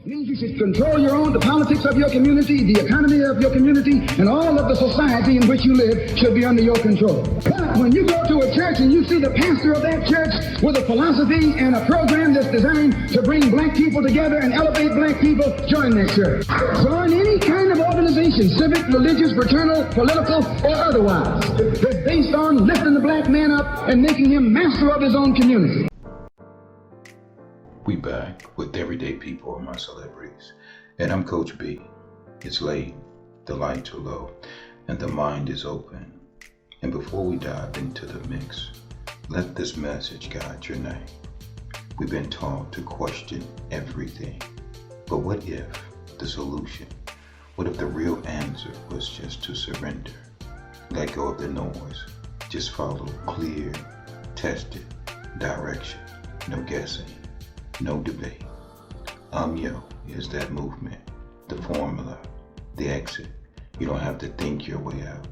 means you should control the politics of your community, the economy of your community, and all of the society in which you live should be under your control. But when you go to a church and you see the pastor of that church with a philosophy and a program that's designed to bring black people together and elevate black people, join that church. Join any kind of organization, civic, religious, fraternal, political, or otherwise, that's based on lifting the black man up and making him master of his own community. We back with Everyday People are my celebrities, and I'm Coach B. It's late, the lights are low, and the mind is open. And before we dive into the mix, let this message guide your night. We've been taught to question everything, but what if the solution? What if the real answer was just to surrender? Let go of the noise, just follow clear, tested direction, no guessing. No debate. Yo is that movement, the formula, the exit. You don't have to think your way out.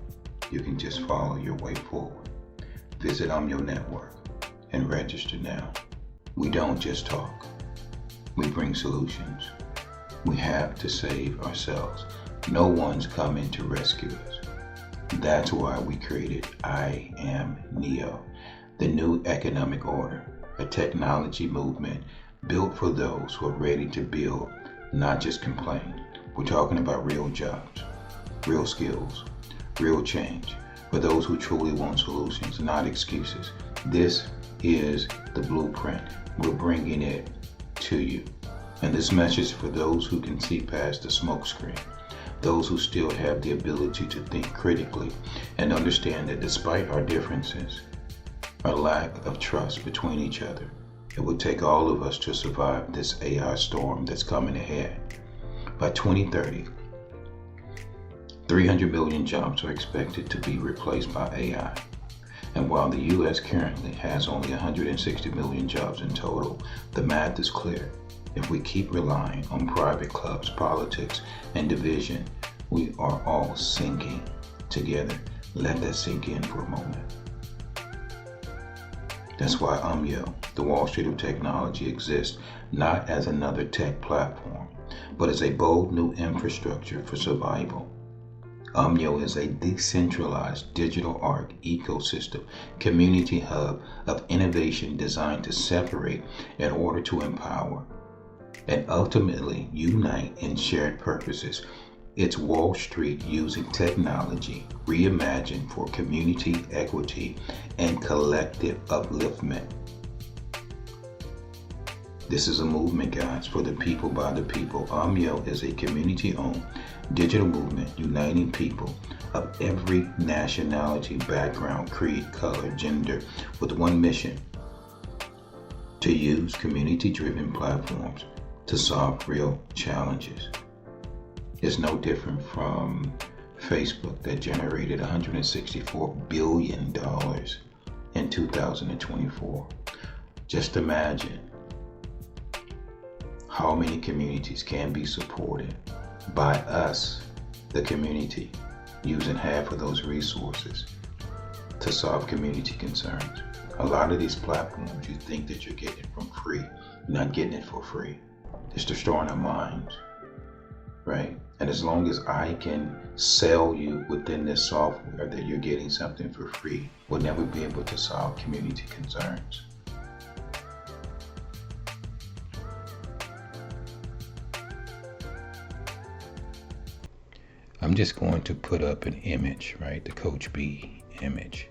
You can just follow your way forward. Visit Yo Network and register now. We don't just talk. We bring solutions. We have to save ourselves. No one's coming to rescue us. That's why we created I Am Neo, the new economic order, a technology movement built for those who are ready to build, not just complain. We're talking about real jobs, real skills, real change, for those who truly want solutions, not excuses. This is the blueprint. We're bringing it to you. And this message for those who can see past the smokescreen, those who still have the ability to think critically and understand that despite our differences, our lack of trust between each other, it will take all of us to survive this AI storm that's coming ahead. By 2030, 300 million jobs are expected to be replaced by AI. And while the U.S. currently has only 160 million jobs in total, the math is clear. If we keep relying on private clubs, politics, and division, we are all sinking together. Let that sink in for a moment. That's why Yo, the Wall Street of technology, exists not as another tech platform, but as a bold new infrastructure for survival. Yo is a decentralized digital art ecosystem, community hub of innovation designed to separate in order to empower and ultimately unite in shared purposes. It's Wall Street using technology reimagined for community equity and collective upliftment. This is a movement, guys, for the people by the people. Yo is a community-owned digital movement uniting people of every nationality, background, creed, color, gender with one mission: to use community-driven platforms to solve real challenges. It's no different from Facebook that generated $164 billion in 2024. Just imagine how many communities can be supported by us, the community, using half of those resources to solve community concerns. A lot of these platforms, you think that you're getting it from free. You're not getting it for free. It's destroying our minds, right? And as long as I can sell you within this software that you're getting something for free, we'll never be able to solve community concerns. I'm just going to put up an image, right? The Coach B image,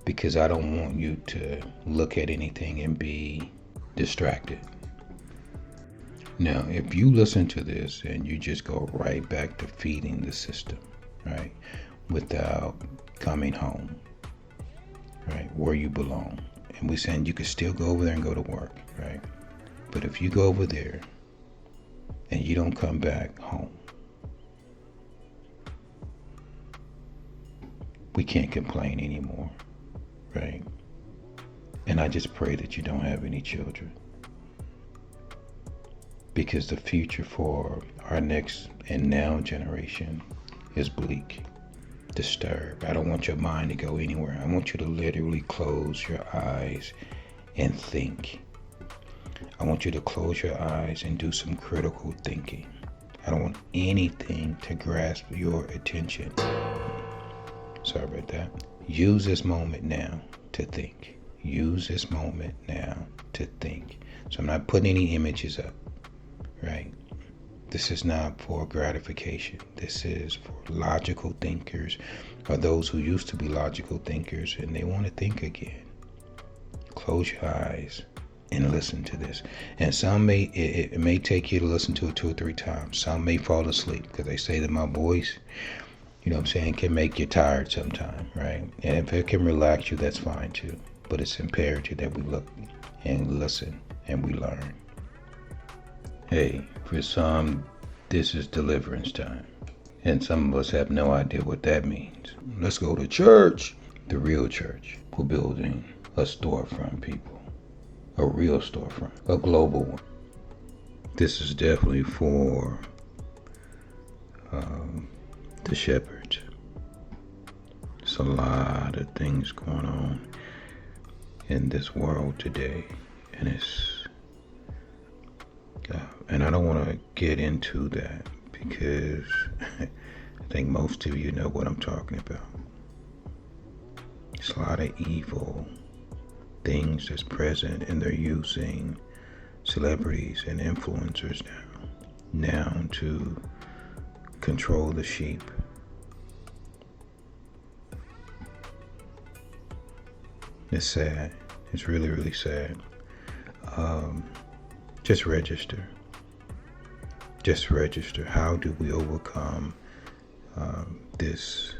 because I don't want you to look at anything and be distracted. Now, if you listen to this and you just go right back to feeding the system, right, without coming home, right, where you belong, and we're saying you could still go over there and go to work, right, but if you go over there and you don't come back home, we can't complain anymore, right? And I just pray that you don't have any children, because the future for our next and now generation is bleak, disturbed. I don't want your mind to go anywhere. I want you to literally close your eyes and think. I want you to close your eyes and do some critical thinking. I don't want anything to grasp your attention. Sorry about that. Use this moment now to think. Use this moment now to think. So I'm not putting any images up, right? This is not for gratification. This is for logical thinkers, or those who used to be logical thinkers and they want to think again. Close your eyes and listen to this. And some it may take you to listen to it 2 or 3 times. Some may fall asleep because they say that my voice, you know what I'm saying, can make you tired sometime, right? And if it can relax you, that's fine too. But it's imperative that we look and listen and we learn. Hey, for some, this is deliverance time. And some of us have no idea what that means. Let's go to church. The real church. We're building a storefront, people. A real storefront. A global one. This is definitely for the shepherds. There's a lot of things going on in this world today. And and I don't want to get into that because I think most of you know what I'm talking about. It's a lot of evil things that's present, and they're using celebrities and influencers now to control the sheep. It's sad. It's really, really sad. Just register. Just register. How do we overcome this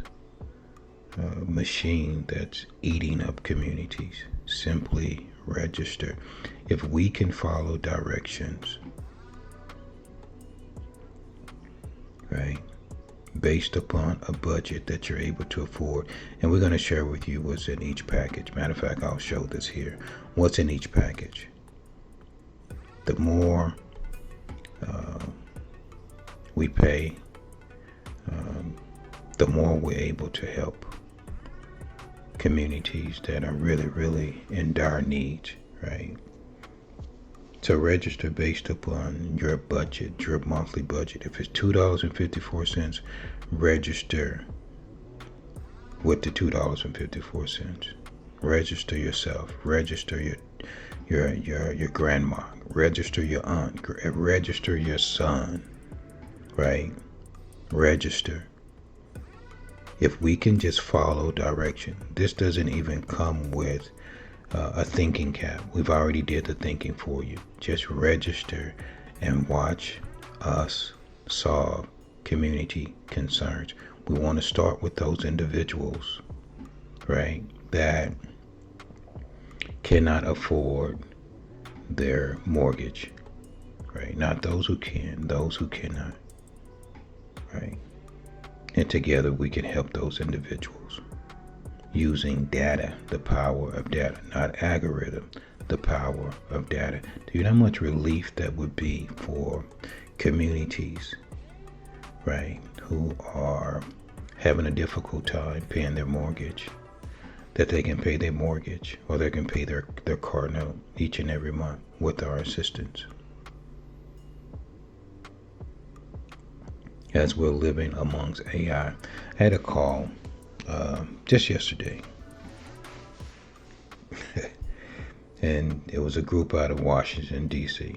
machine that's eating up communities? Simply register. If we can follow directions, right, based upon a budget that you're able to afford, and we're going to share with you what's in each package. Matter of fact, I'll show this here. What's in each package? The more we pay, the more we're able to help communities that are really, really in dire need, right? So register based upon your budget, your monthly budget. If it's $2.54, register with the $2.54. Register yourself. Register your grandma. Register your aunt. Register your son, right? Register. If we can just follow direction. This doesn't even come with a thinking cap. We've already did the thinking for you. Just register and watch us solve community concerns. We want to start with those individuals, right, that cannot afford their mortgage, right? Not those who can, those who cannot, right? And together we can help those individuals using data, the power of data, not algorithm, the power of data. Do you know how much relief that would be for communities, right, who are having a difficult time paying their mortgage, that they can pay their mortgage or they can pay their car note each and every month with our assistance. As we're living amongst AI. I had a call just yesterday. And it was a group out of Washington, D.C.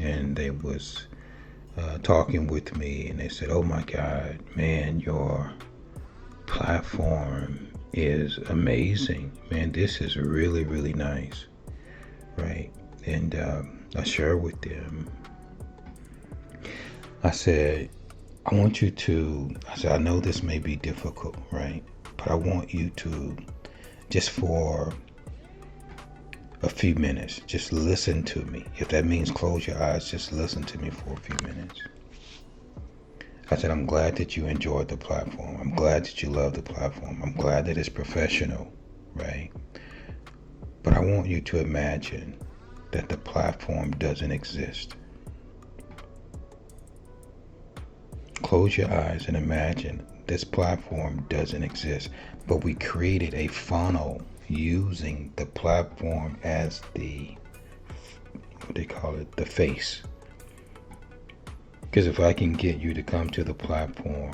And they was talking with me and they said, oh my God, man, your platform is amazing. Man, this is really, really nice. Right? And I shared with them. I said, I know this may be difficult, right? But I want you to, just for a few minutes, just listen to me. If that means close your eyes, just listen to me for a few minutes. I said, I'm glad that you enjoyed the platform. I'm glad that you love the platform. I'm glad that it's professional, right? But I want you to imagine that the platform doesn't exist. Close your eyes and imagine this platform doesn't exist, but we created a funnel using the platform as the they call it, the face. Because if I can get you to come to the platform,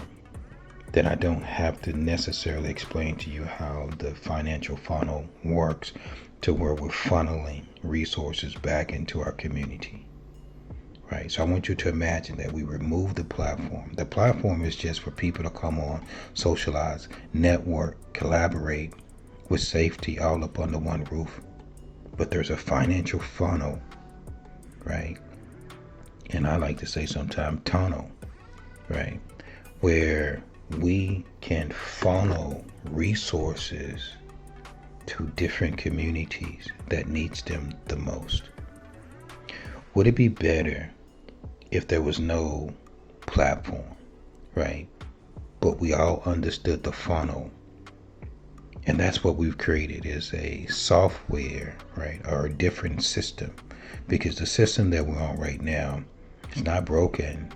then I don't have to necessarily explain to you how the financial funnel works to where we're funneling resources back into our community. Right? So I want you to imagine that we remove the platform. The platform is just for people to come on, socialize, network, collaborate with safety all up under one roof. But there's a financial funnel, right? And I like to say sometimes tunnel, right? Where we can funnel resources to different communities that needs them the most. Would it be better if there was no platform, right? But we all understood the funnel. And that's what we've created, is a software, right? Or a different system. Because the system that we're on right now is not broken.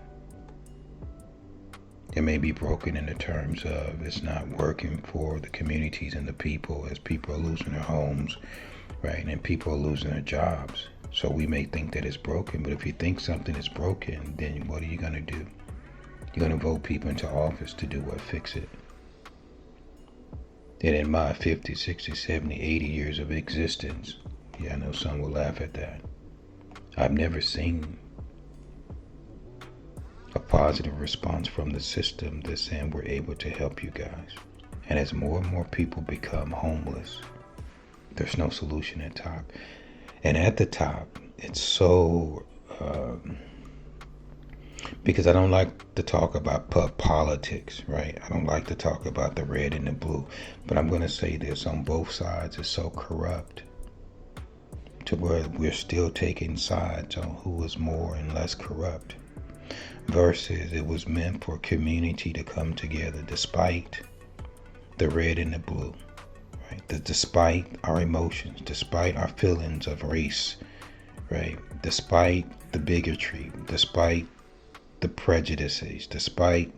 It may be broken in the terms of it's not working for the communities and the people, as people are losing their homes, right? And people are losing their jobs. So we may think that it's broken, but if you think something is broken, then what are you going to do? You're going to vote people into office to do what? Fix it. And in my 50, 60, 70, 80 years of existence, yeah, I know some will laugh at that, I've never seen a positive response from the system that's saying we're able to help you guys. And as more and more people become homeless, there's no solution at top. And at the top, it's so, because I don't like to talk about politics, right? I don't like to talk about the red and the blue. But I'm going to say this, on both sides it's so corrupt to where we're still taking sides on who is more and less corrupt. Versus it was meant for community to come together despite the red and the blue. Right? Despite our emotions, despite our feelings of race, right? Despite the bigotry, despite the prejudices, despite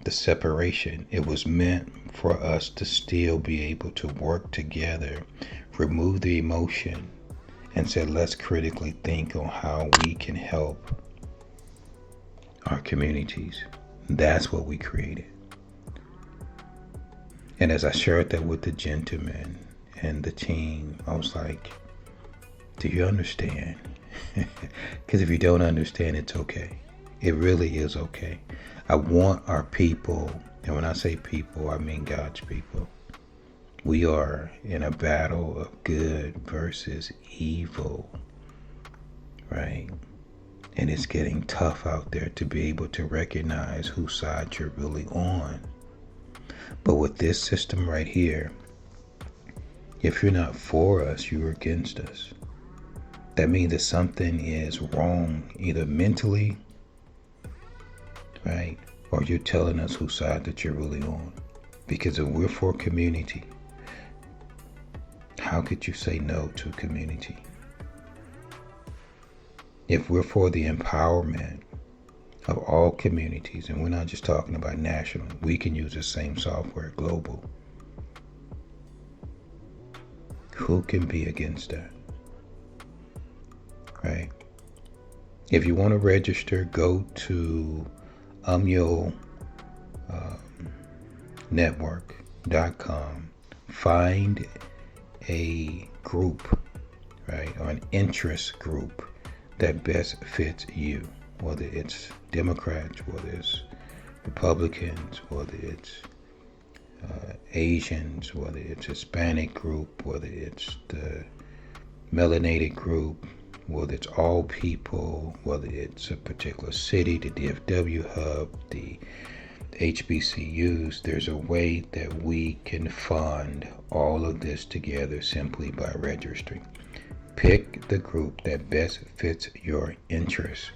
the separation, it was meant for us to still be able to work together, remove the emotion, and say, let's critically think on how we can help our communities. That's what we created. And as I shared that with the gentleman and the team, I was like, do you understand? Because if you don't understand, it's okay. It really is okay. I want our people, and when I say people, I mean God's people. We are in a battle of good versus evil, right? And it's getting tough out there to be able to recognize whose side you're really on. But with this system right here, if you're not for us, you're against us. That means that something is wrong, either mentally, right? Or you're telling us whose side that you're really on. Because if we're for community, how could you say no to a community? If we're for the empowerment of all communities, and we're not just talking about national, we can use the same software global. Who can be against that? Right? If you want to register, go to network.com. Find a group, right, or an interest group that best fits you, whether it's Democrats, whether it's Republicans, whether it's Asians, whether it's Hispanic group, whether it's the melanated group, whether it's all people, whether it's a particular city, the DFW hub, the HBCUs. There's a way that we can fund all of this together simply by registering. Pick the group that best fits your interests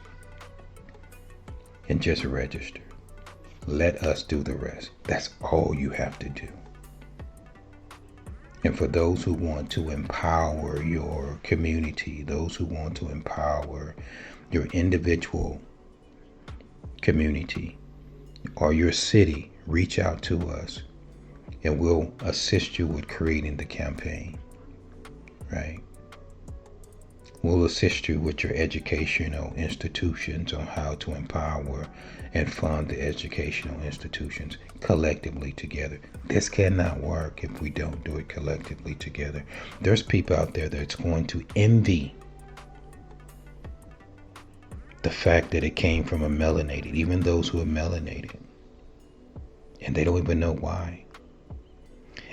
and just register. Let us do the rest. That's all you have to do. And for those who want to empower your community, those who want to empower your individual community or your city, reach out to us and we'll assist you with creating the campaign, right? We'll assist you with your educational institutions on how to empower and fund the educational institutions collectively together. This cannot work if we don't do it collectively together. There's people out there that's going to envy the fact that it came from a melanated, even those who are melanated, and they don't even know why.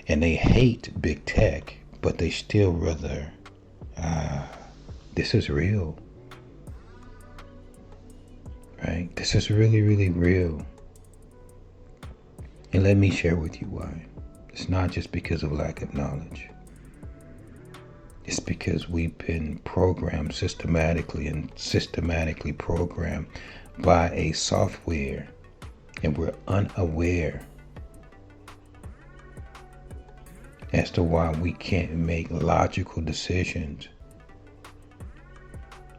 And they hate big tech, but they still rather, this is real, right? This is really, really real. And let me share with you why. It's not just because of lack of knowledge. It's because we've been programmed systematically programmed by a software, and we're unaware as to why we can't make logical decisions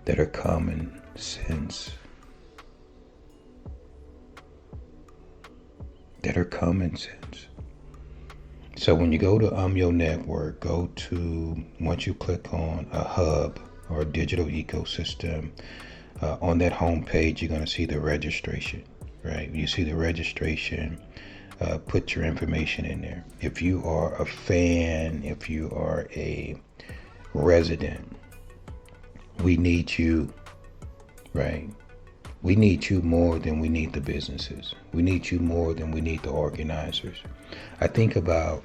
that are common sense. So when you go to your network, once you click on a hub or a digital ecosystem, on that home page, you're going to see the registration, right? You see the registration, put your information in there. If you are a fan, if you are a resident, we need you, right? We need you more than we need the businesses. We need you more than we need the organizers. I think about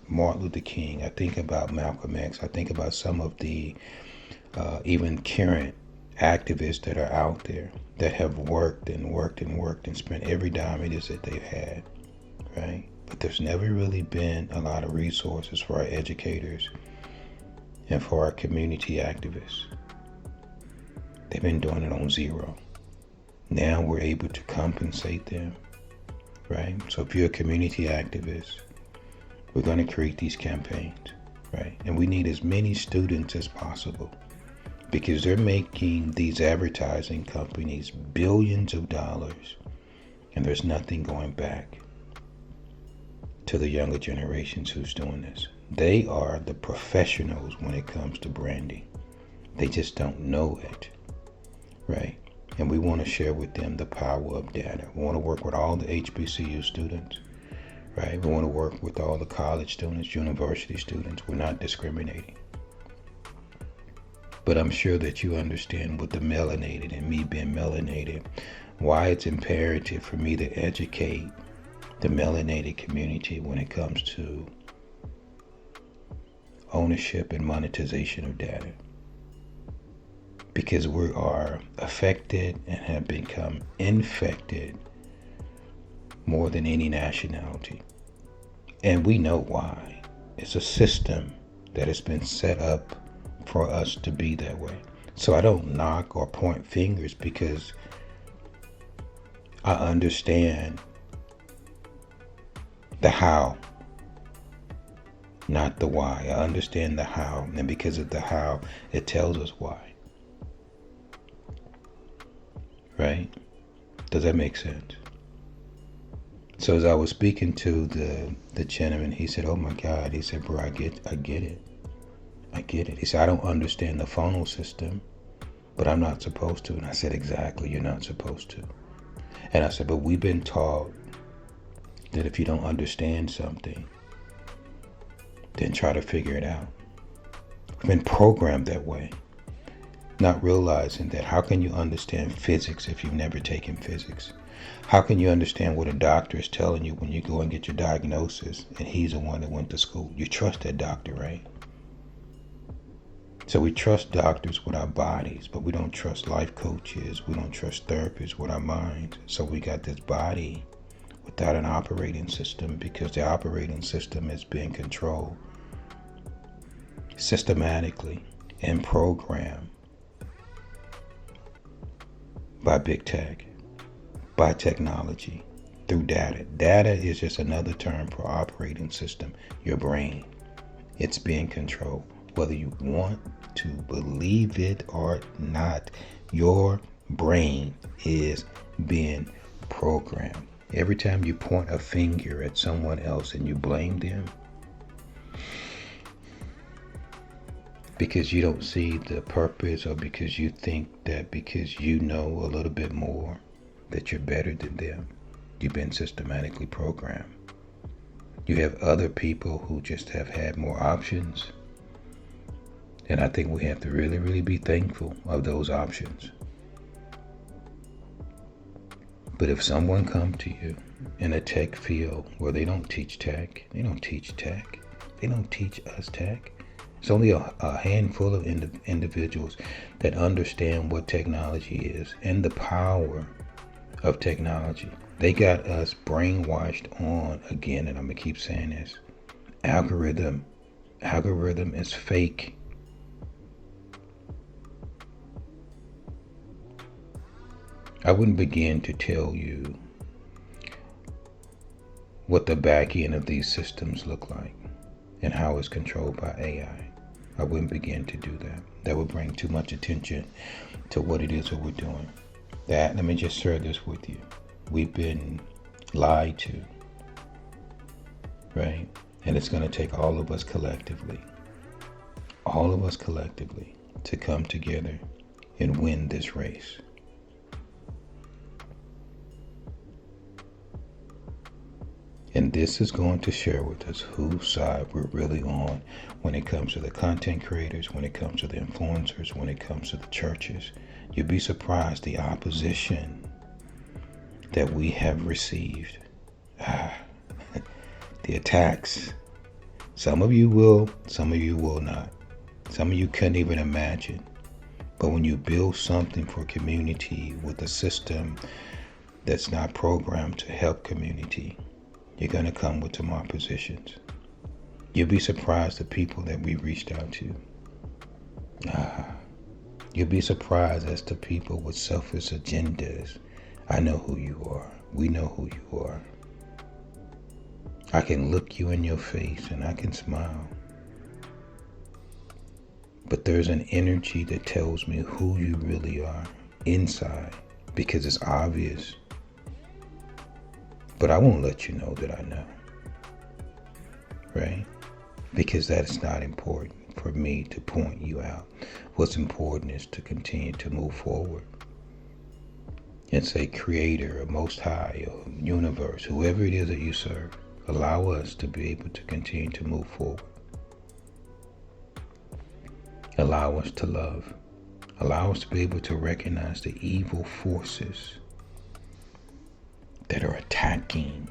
Martin Luther King. I think about Malcolm X. I think about some of the even current activists that are out there that have worked and spent every dime it is that they've had, right? But there's never really been a lot of resources for our educators and for our community activists. They've been doing it on zero. Now we're able to compensate them, right? So if you're a community activist, we're going to create these campaigns, right? And we need as many students as possible, because they're making these advertising companies billions of dollars, and there's nothing going back to the younger generations who's doing this. They are the professionals when it comes to branding. They just don't know it, right? And we want to share with them the power of data. We want to work with all the HBCU students, right? We want to work with all the college students, university students. We're not discriminating. But I'm sure that you understand with the melanated and me being melanated, why it's imperative for me to educate the melanated community when it comes to ownership and monetization of data. Because we are affected and have become infected more than any nationality. And we know why. It's a system that has been set up for us to be that way. So I don't knock or point fingers, because I understand the how, not the why. I understand the how, and because of the how, it tells us why. Right? Does that make sense? So as I was speaking to the gentleman, he said, "Oh my God," he said, "Bro, I get it. He said, "I don't understand the funnel system, but I'm not supposed to." And I said, "Exactly, you're not supposed to." And I said, "But we've been taught that if you don't understand something, then try to figure it out." We've been programmed that way. Not realizing that how can you understand physics if you've never taken physics? How can you understand what a doctor is telling you when you go and get your diagnosis and he's the one that went to school? You trust that doctor, right? So we trust doctors with our bodies, but we don't trust life coaches. We don't trust therapists with our minds. So we got this body without an operating system, because the operating system is being controlled systematically and programmed by big tech, by technology, through data. Data is just another term for operating system, your brain. It's being controlled. Whether you want to believe it or not, your brain is being programmed. Every time you point a finger at someone else and you blame them, because you don't see the purpose, or because you think that because you know a little bit more that you're better than them. You've been systematically programmed. You have other people who just have had more options. And I think we have to really, really be thankful of those options. But if someone comes to you in a tech field where they don't teach tech, they don't teach us tech. It's only a handful of individuals that understand what technology is and the power of technology. They got us brainwashed on, again, and I'm going to keep saying this, algorithm is fake. I wouldn't begin to tell you what the back end of these systems look like and how it's controlled by AI. I wouldn't begin to do that. That would bring too much attention to what it is that we're doing. Let me just share this with you. We've been lied to, right? And it's going to take all of us collectively, to come together and win this race. And this is going to share with us whose side we're really on when it comes to the content creators, when it comes to the influencers, when it comes to the churches. You'd be surprised the opposition that we have received. The attacks. Some of you will, some of you will not. Some of you couldn't even imagine. But when you build something for community with a system that's not programmed to help community, you're going to come with some oppositions. You'll be surprised the people that we reached out to. You'll be surprised as to people with selfish agendas. I know who you are. We know who you are. I can look you in your face and I can smile. But there's an energy that tells me who you really are inside, because it's obvious. But I won't let you know that I know, right? Because that is not important for me to point you out. What's important is to continue to move forward and say, Creator, or Most High, or Universe, whoever it is that you serve, allow us to be able to continue to move forward. Allow us to love. Allow us to be able to recognize the evil forces that are attacking,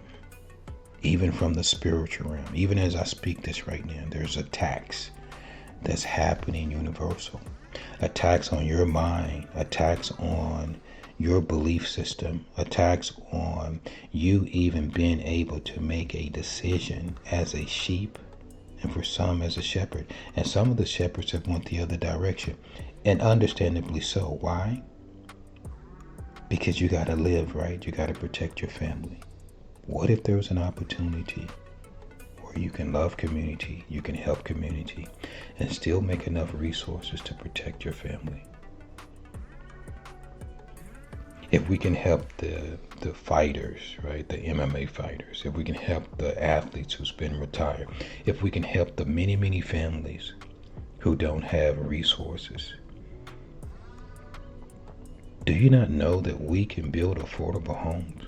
even from the spiritual realm. Even as I speak this right now, there's attacks that's happening universal. Attacks on your mind, attacks on your belief system, attacks on you even being able to make a decision as a sheep, and for some as a shepherd. And some of the shepherds have went the other direction, and understandably so. Why? Because you got to live, right? You got to protect your family. What if there's an opportunity where you can love community, you can help community, and still make enough resources to protect your family? If we can help the fighters, right, the MMA fighters, if we can help the athletes who's been retired, if we can help the many, many families who don't have resources, do you not know that we can build affordable homes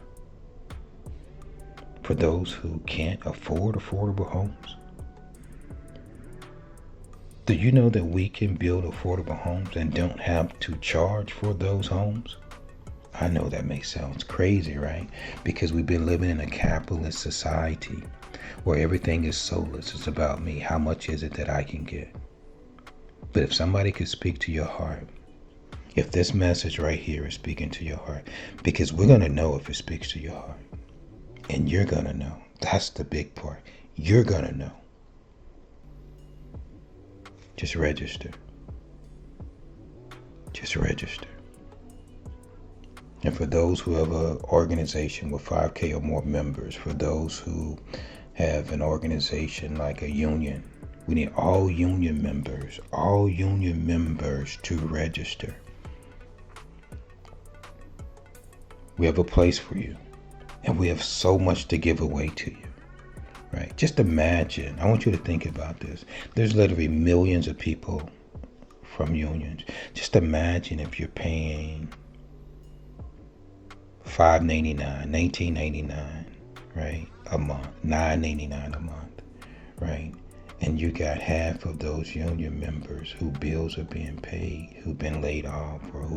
for those who can't afford affordable homes? Do you know that we can build affordable homes and don't have to charge for those homes? I know that may sound crazy, right? Because we've been living in a capitalist society where everything is soulless. It's about me. How much is it that I can get? But if somebody could speak to your heart, if this message right here is speaking to your heart, because we're going to know if it speaks to your heart, and you're going to know. That's the big part. You're going to know. Just register. Just register. And for those who have an organization with 5K or more members, for those who have an organization like a union, we need all union members to register. We have a place for you, and we have so much to give away to you, right? Just imagine, I want you to think about this. There's literally millions of people from unions. Just imagine if you're paying $5.99, $19.99, right, a month, $9.99 a month, right? And you got half of those union members whose bills are being paid, who've been laid off, or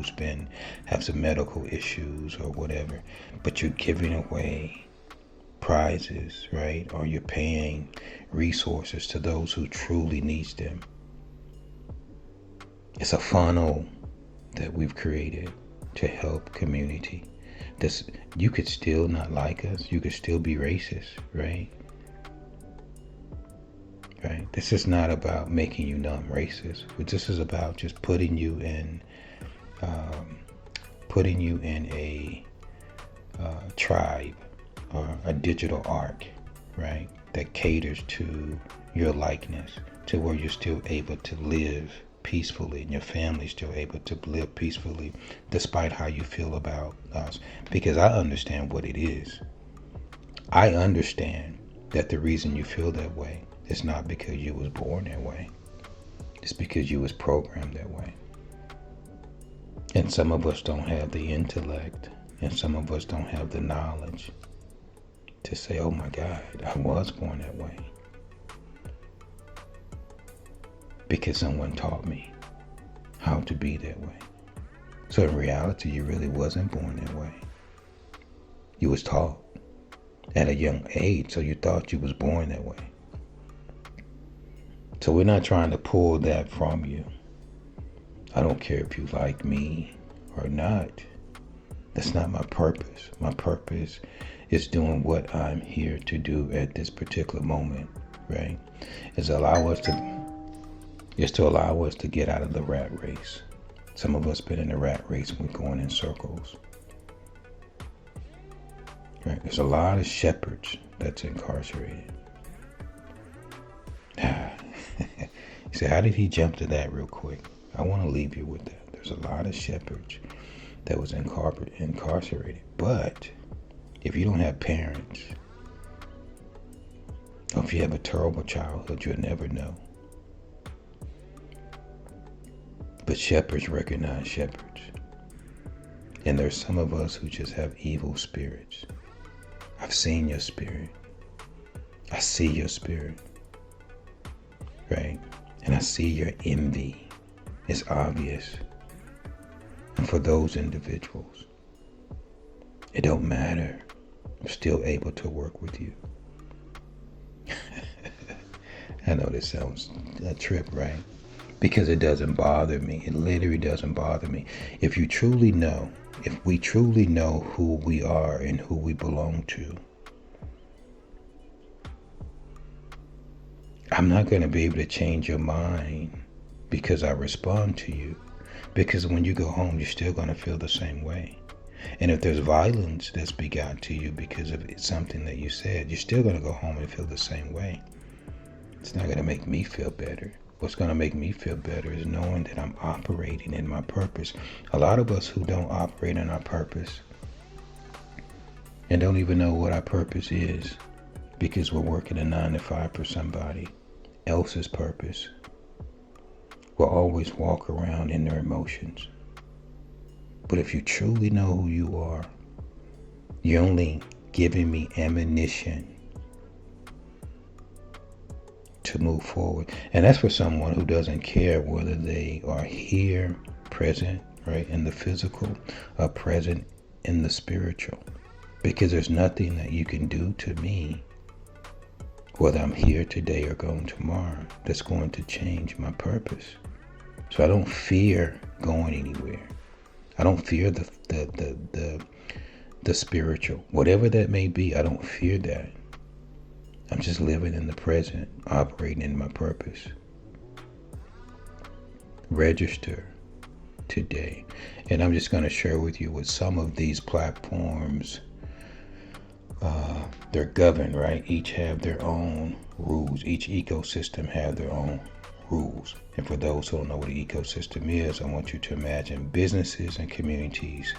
have some medical issues or whatever, but you're giving away prizes, right? Or you're paying resources to those who truly needs them. It's a funnel that we've created to help community. You could still not like us. You could still be racist, right? Right. This is not about making you non-racist. This is about just putting you in a tribe or a digital arc, right? That caters to your likeness, to where you're still able to live peacefully and your family's still able to live peacefully despite how you feel about us. Because I understand what it is. I understand that the reason you feel that way is not because you was born that way. It's because you was programmed that way. And some of us don't have the intellect, and some of us don't have the knowledge to say, oh my God, I was born that way. Because someone taught me how to be that way. So in reality, you really wasn't born that way. You was taught at a young age, so you thought you was born that way. So we're not trying to pull that from you. I don't care if you like me or not. That's not my purpose. My purpose is doing what I'm here to do at this particular moment, right? Is to allow us to get out of the rat race. Some of us been in the rat race and we're going in circles. Right? There's a lot of shepherds that's incarcerated. You say, how did he jump to that real quick? I want to leave you with that. There's a lot of shepherds that was incarcerated. But if you don't have parents, or if you have a terrible childhood, you'll never know. But shepherds recognize shepherds. And there's some of us who just have evil spirits. I've seen your spirit. I see your spirit. Right? And I see your envy. It's obvious. And for those individuals, it don't matter. I'm still able to work with you. I know this sounds a trip, right? Because it doesn't bother me. It literally doesn't bother me. If we truly know who we are and who we belong to, I'm not going to be able to change your mind because I respond to you. Because when you go home, you're still going to feel the same way. And if there's violence that's begot to you because of something that you said, you're still going to go home and feel the same way. It's not going to make me feel better. What's going to make me feel better is knowing that I'm operating in my purpose. A lot of us who don't operate in our purpose and don't even know what our purpose is because we're working a 9-to-5 for somebody else's purpose, will always walk around in their emotions. But if you truly know who you are, you're only giving me ammunition to move forward. And that's for someone who doesn't care whether they are here, present, right, in the physical, or present in the spiritual. Because there's nothing that you can do to me, whether I'm here today or going tomorrow, that's going to change my purpose. So I don't fear going anywhere. I don't fear the spiritual, whatever that may be. I don't fear that. I'm just living in the present, operating in my purpose. Register today. And I'm just going to share with you what some of these platforms, they're governed, right? Each have their own rules. Each ecosystem have their own rules. And for those who don't know what an ecosystem is, I want you to imagine businesses and communities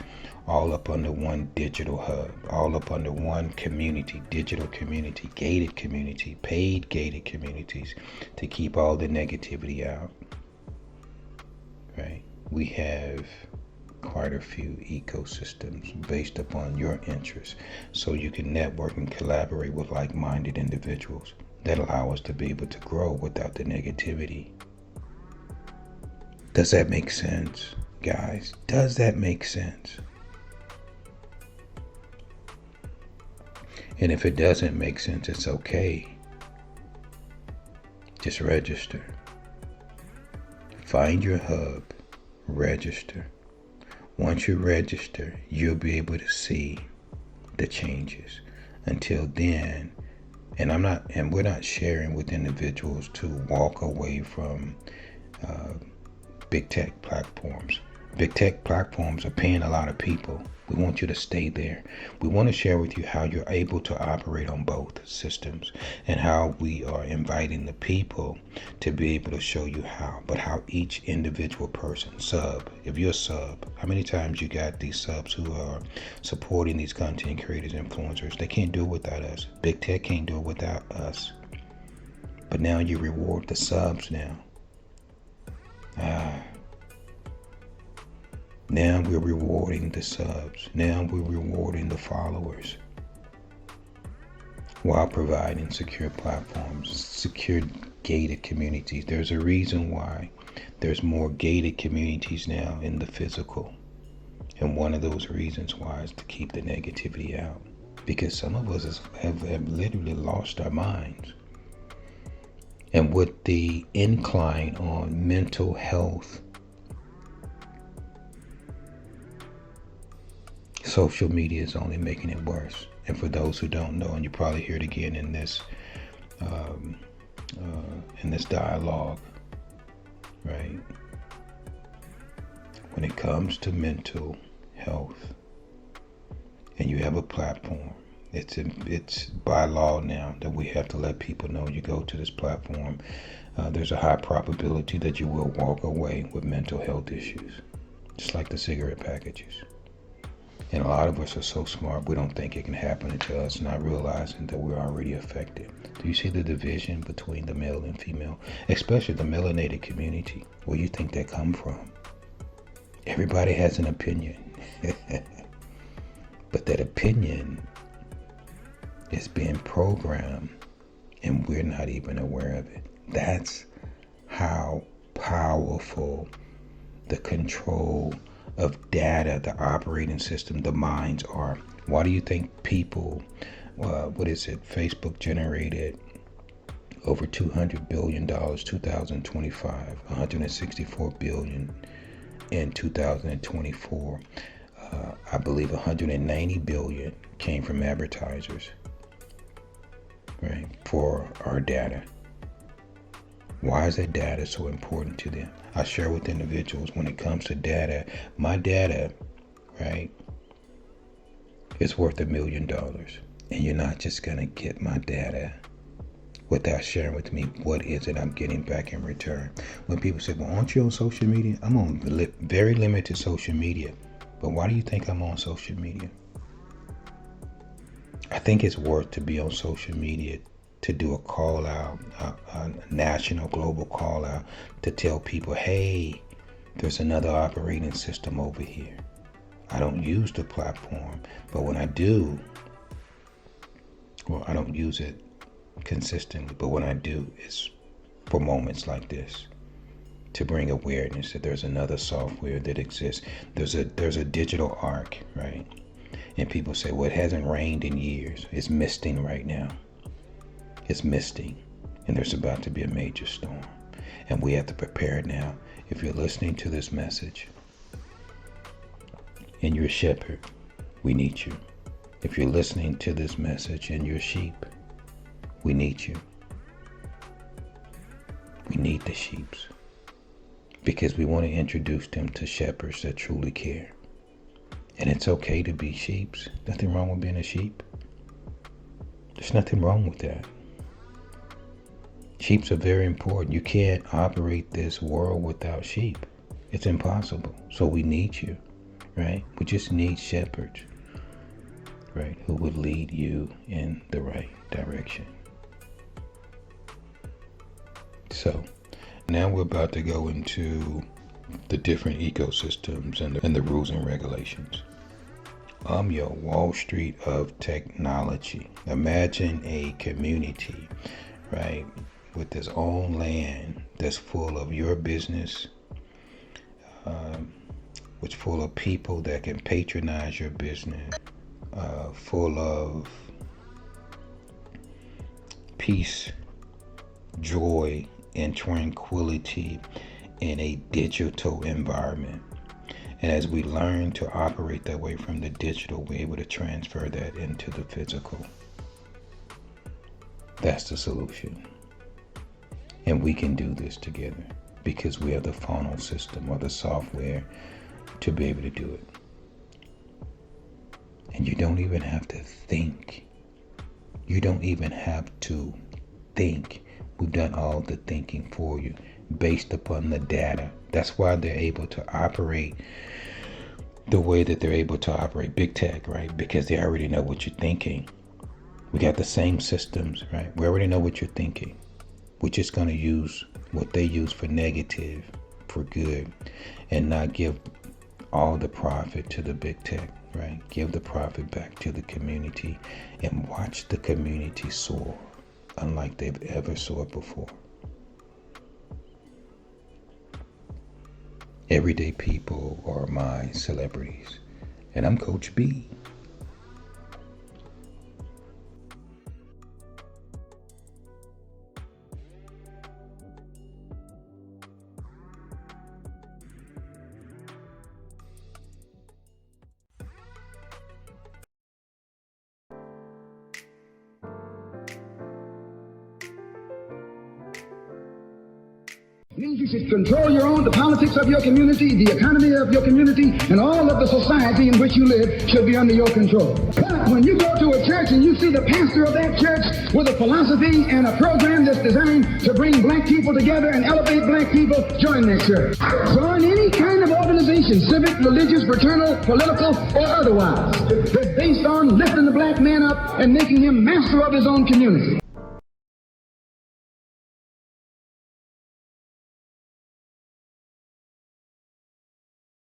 all up under one digital hub, all up under one community, digital community, gated community, paid gated communities to keep all the negativity out. right? We have quite a few ecosystems based upon your interests, so you can network and collaborate with like-minded individuals that allow us to be able to grow without the negativity. Does that make sense, guys? Does that make sense? And if it doesn't make sense, it's okay. Just register. Find your hub, register. Once you register, you'll be able to see the changes. Until then, and we're not sharing with individuals to walk away from big tech platforms. Big tech platforms are paying a lot of people. We want you to stay there. We want to share with you how you're able to operate on both systems and how we are inviting the people to be able to show you how, but how each individual person, sub, if you're a sub, how many times you got these subs who are supporting these content creators, influencers? They can't do it without us. Big tech can't do it without us. But now you reward the subs now. Now we're rewarding the subs. Now we're rewarding the followers while providing secure platforms, secure gated communities. There's a reason why there's more gated communities now in the physical. And one of those reasons why is to keep the negativity out. Because some of us have literally lost our minds. And with the incline on mental health, social media is only making it worse. And for those who don't know, and you probably hear it again in this dialogue, right? When it comes to mental health, and you have a platform, it's by law now that we have to let people know you go to this platform. There's a high probability that you will walk away with mental health issues, just like the cigarette packages. And a lot of us are so smart, we don't think it can happen to us, not realizing that we're already affected. Do you see the division between the male and female, especially the melanated community? Where you think they come from? Everybody has an opinion. But that opinion is being programmed, and we're not even aware of it. That's how powerful the control of data, the operating system, the minds are. Why do you think people, Facebook generated over $200 billion 2025, $164 billion in 2024. I believe 190 billion came from advertisers, right, for our data. Why is that data so important to them? I share with individuals when it comes to data, my data, right, is worth $1 million. And you're not just going to get my data without sharing with me what is it I'm getting back in return. When people say, well, aren't you on social media? I'm on very limited social media. But why do you think I'm on social media? I think it's worth to be on social media to do a call out, a national, global call out to tell people, hey, there's another operating system over here. I don't use the platform, but when I do, well, I don't use it consistently, but when I do, it's for moments like this, to bring awareness that there's another software that exists. There's a digital arc, right? And people say, well, it hasn't rained in years. It's misting right now. It's misting, and there's about to be a major storm, and we have to prepare now. If you're listening to this message and you're a shepherd, we need you. If you're listening to this message and you're sheep, we need you. We need the sheeps, because we want to introduce them to shepherds that truly care. And it's okay to be sheeps. Nothing wrong with being a sheep. There's nothing wrong with that. Sheeps are very important. You can't operate this world without sheep. It's impossible. So we need you, right? We just need shepherds, right, who would lead you in the right direction. So now we're about to go into the different ecosystems and the rules and regulations. I'm your Wall Street of technology. Imagine a community, right, with its own land that's full of your business, which full of people that can patronize your business, full of peace, joy, and tranquility in a digital environment. And as we learn to operate that way from the digital, we're able to transfer that into the physical. That's the solution. And we can do this together because we have the funnel system or the software to be able to do it. And you don't even have to think. You don't even have to think. We've done all the thinking for you based upon the data. That's why they're able to operate the way that they're able to operate big tech, right? Because they already know what you're thinking. We got the same systems, right? We already know what you're thinking. We're just going to use what they use for negative, for good, and not give all the profit to the big tech, right? Give the profit back to the community and watch the community soar unlike they've ever soared before. Everyday people are my celebrities, and I'm Coach B. Means you should control the politics of your community, the economy of your community, and all of the society in which you live should be under your control. But when you go to a church and you see the pastor of that church with a philosophy and a program that's designed to bring black people together and elevate black people, join that church. Join any kind of organization, civic, religious, fraternal, political, or otherwise, that's based on lifting the black man up and making him master of his own community.